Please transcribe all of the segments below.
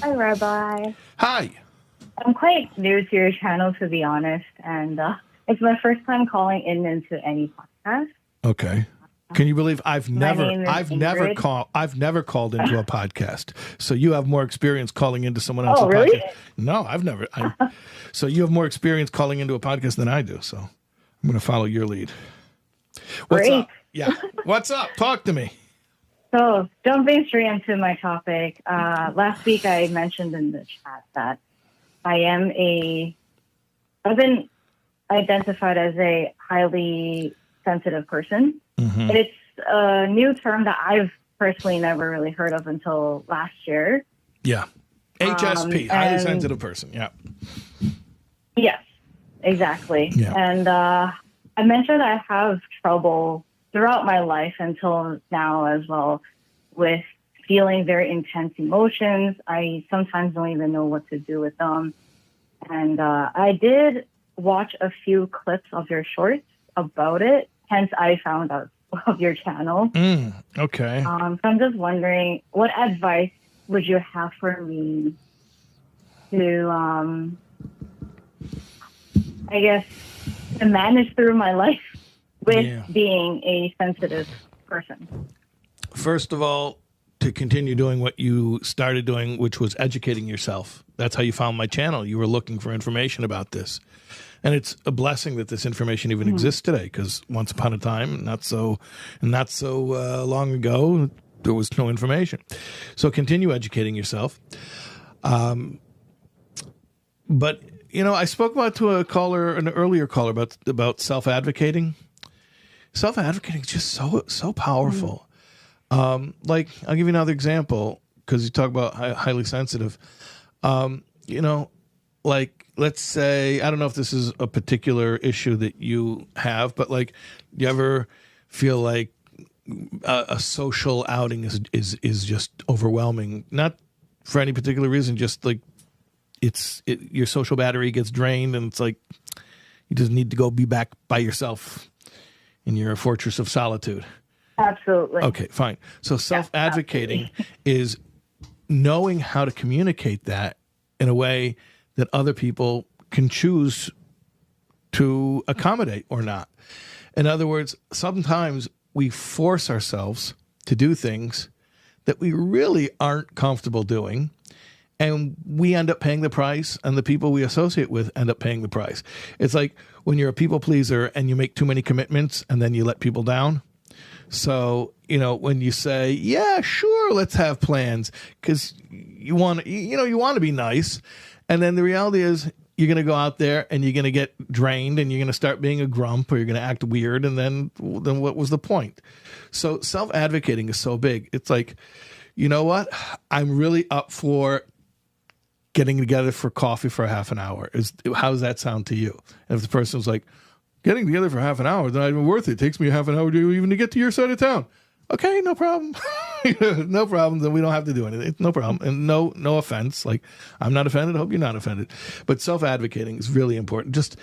Hi, Rabbi. Hi. I'm quite new to your channel, to be honest, and it's my first time calling into any podcast. Okay. Can you believe I've never Ingrid. called into a podcast. So you have more experience calling into someone else's podcast. Really? No, I've never. So you have more experience calling into a podcast than I do. So I'm going to follow your lead. What's Great. up? Yeah. What's up? Talk to me. So, jumping straight into my topic, last week I mentioned in the chat that I've been identified as a highly sensitive person. Mm-hmm. And it's a new term that I've personally never really heard of until last year. Yeah. HSP, highly sensitive person. Yeah. Yes, exactly. Yeah. And I mentioned I have trouble throughout my life until now as well with feeling very intense emotions. I sometimes don't even know what to do with them. And I did watch a few clips of your shorts about it. Hence, I found out of your channel. Okay. So I'm just wondering, what advice would you have for me to, I guess, to manage through my life with being a sensitive person? First of all, to continue doing what you started doing, which was educating yourself. That's how you found my channel. You were looking for information about this. And it's a blessing that this information even exists today, because once upon a time, not so long ago, there was no information. So continue educating yourself. But, you know, I spoke about to an earlier caller about self-advocating. Self-advocating is just so powerful. Like, I'll give you another example, because you talk about highly sensitive. You know, like, let's say, I don't know if this is a particular issue that you have, but like, you ever feel like a social outing is just overwhelming? Not for any particular reason, just like your social battery gets drained, and it's like you just need to go be back by yourself in your fortress of solitude. Absolutely. Okay, fine. So self-advocating is knowing how to communicate that in a way that other people can choose to accommodate or not. In other words, sometimes we force ourselves to do things that we really aren't comfortable doing, and we end up paying the price, and the people we associate with end up paying the price. It's like when you're a people pleaser and you make too many commitments and then you let people down. So, you know, when you say, yeah, sure, let's have plans, because you want to be nice. And then the reality is you're going to go out there and you're going to get drained, and you're going to start being a grump, or you're going to act weird. And then what was the point? So self-advocating is so big. It's like, you know what? I'm really up for getting together for coffee for half an hour. How does that sound to you? And if the person's like, getting together for half an hour, they're not even worth it. It takes me a half an hour to get to your side of town. Okay, no problem. No problem. Then we don't have to do anything. No problem. And no offense. Like, I'm not offended. I hope you're not offended. But self-advocating is really important. Just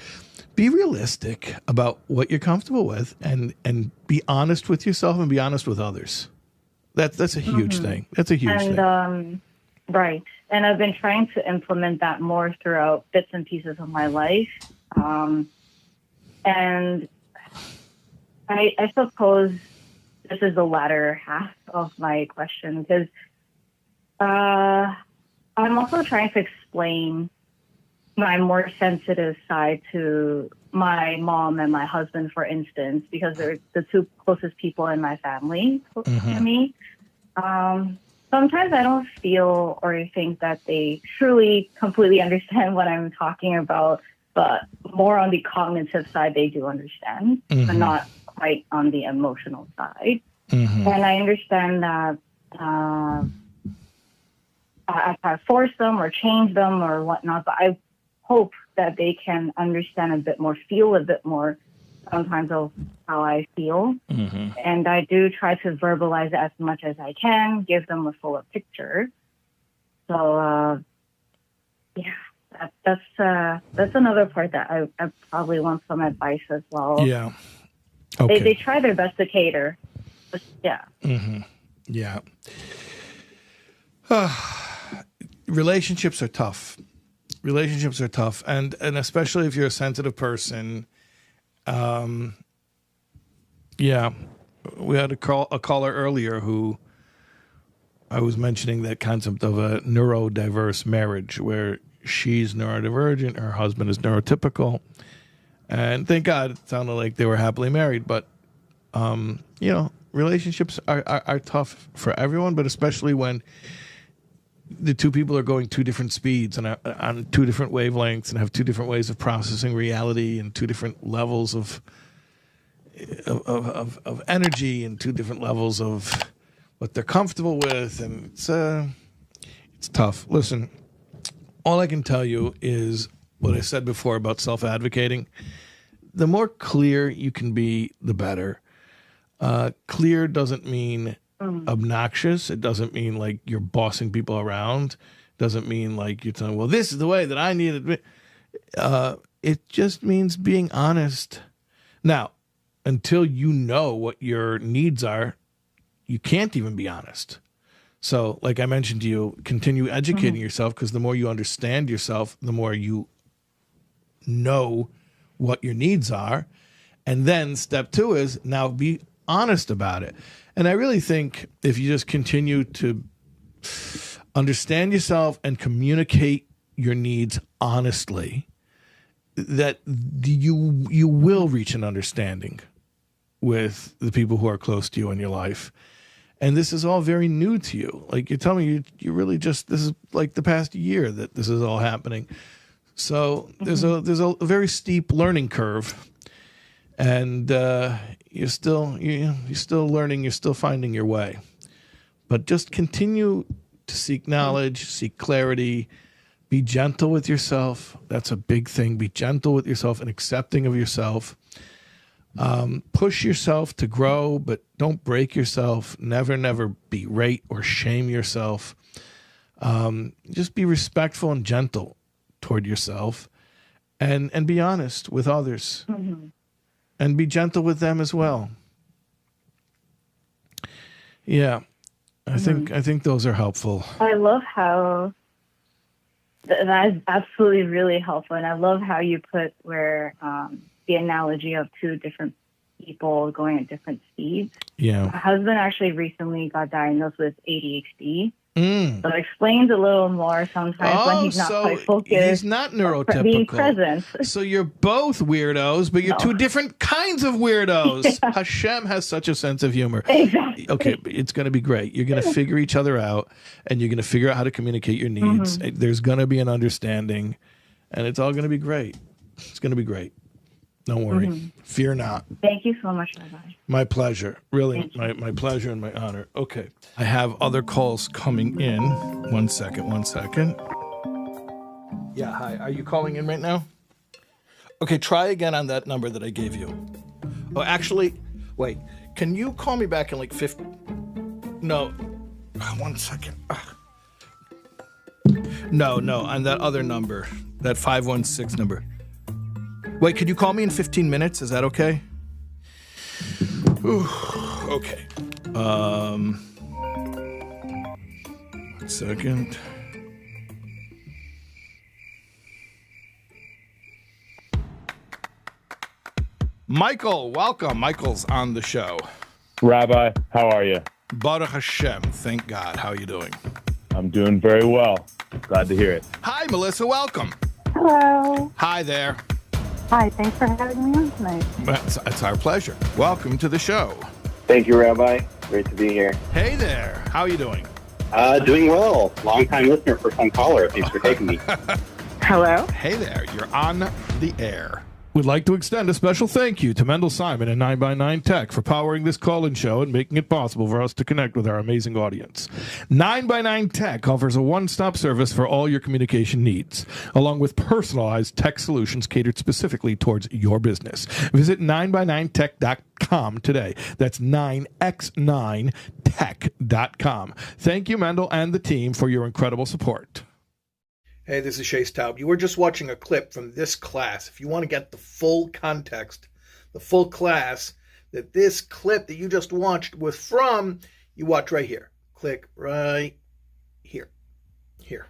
be realistic about what you're comfortable with, and be honest with yourself and be honest with others. That's a huge thing. That's a huge thing. Right. And I've been trying to implement that more throughout bits and pieces of my life. And I suppose this is the latter half of my question, because I'm also trying to explain my more sensitive side to my mom and my husband, for instance, because they're the two closest people in my family to me. Sometimes I don't feel or think that they truly completely understand what I'm talking about, but more on the cognitive side, they do understand, but not quite on the emotional side. And I understand that I force them or change them or whatnot, but I hope that they can understand a bit more, feel a bit more sometimes of how I feel. And I do try to verbalize it as much as I can, give them a fuller picture. So, that's another part that I probably want some advice as well. Yeah. Okay. They try their best to cater. But yeah. Yeah. relationships are tough. Relationships are tough, and especially if you're a sensitive person. Yeah, we had a caller earlier who I was mentioning that concept of a neurodiverse marriage where she's neurodivergent, her husband is neurotypical, and thank God it sounded like they were happily married. But relationships are tough for everyone, but especially when the two people are going two different speeds and on two different wavelengths and have two different ways of processing reality and two different levels of energy and two different levels of what they're comfortable with, and it's tough. Listen, all I can tell you is what I said before about self-advocating. The more clear you can be, the better. Clear doesn't mean obnoxious. It doesn't mean like you're bossing people around. It doesn't mean like you're telling, well, this is the way that I need it. It just means being honest. Now, until you know what your needs are, you can't even be honest. So, like I mentioned to you, continue educating yourself, because the more you understand yourself, the more you know what your needs are. And then step 2 is now be honest about it. And I really think if you just continue to understand yourself and communicate your needs honestly, that you will reach an understanding with the people who are close to you in your life. And this is all very new to you. Like you're telling me, you really just, this is like the past year that this is all happening. So there's a very steep learning curve, and you're still learning, you're still finding your way. But just continue to seek knowledge, seek clarity, be gentle with yourself. That's a big thing. Be gentle with yourself and accepting of yourself. Push yourself to grow, but don't break yourself. Never berate or shame yourself. Just be respectful and gentle toward yourself, and be honest with others, and be gentle with them as well. Yeah, I think those are helpful. I love how that is absolutely really helpful, and I love how you put where the analogy of two different people going at different speeds. Yeah, my husband actually recently got diagnosed with ADHD. So it explains a little more sometimes when he's not quite focused. He's not neurotypical. Being present. So you're both weirdos, but you're two different kinds of weirdos. Yeah. Hashem has such a sense of humor. Exactly. Okay, it's going to be great. You're going to figure each other out, and you're going to figure out how to communicate your needs. There's going to be an understanding, and it's all going to be great. It's going to be great. Don't worry. Fear not. Thank you so much, Rabbi. My pleasure. Really, my pleasure and my honor. Okay. I have other calls coming in. One second. Yeah, hi. Are you calling in right now? Okay, try again on that number that I gave you. Oh, actually, wait. Can you call me back in like 50? No. 1 second. No, on that other number. That 516 number. Wait, could you call me in 15 minutes? Is that okay? Ooh, okay. 1 second. Michael, welcome. Michael's on the show. Rabbi, how are you? Baruch Hashem. Thank God. How are you doing? I'm doing very well. Glad to hear it. Hi, Melissa. Welcome. Hello. Hi there. Hi, thanks for having me on tonight. It's our pleasure. Welcome to the show. Thank you, Rabbi. Great to be here. Hey there. How are you doing? Doing well. Long-time listener, first-time caller. Thanks for taking me. Hello. Hey there. You're on the air. We'd like to extend a special thank you to Mendel Simon and 9x9 Tech for powering this call-in show and making it possible for us to connect with our amazing audience. 9x9 Tech offers a one-stop service for all your communication needs, along with personalized tech solutions catered specifically towards your business. Visit 9x9tech.com today. That's 9x9tech.com. Thank you, Mendel and the team, for your incredible support. Hey, this is Shais Taub. You were just watching a clip from this class. If you want to get the full context, the full class that this clip that you just watched was from, you watch right here. Click right here. Here.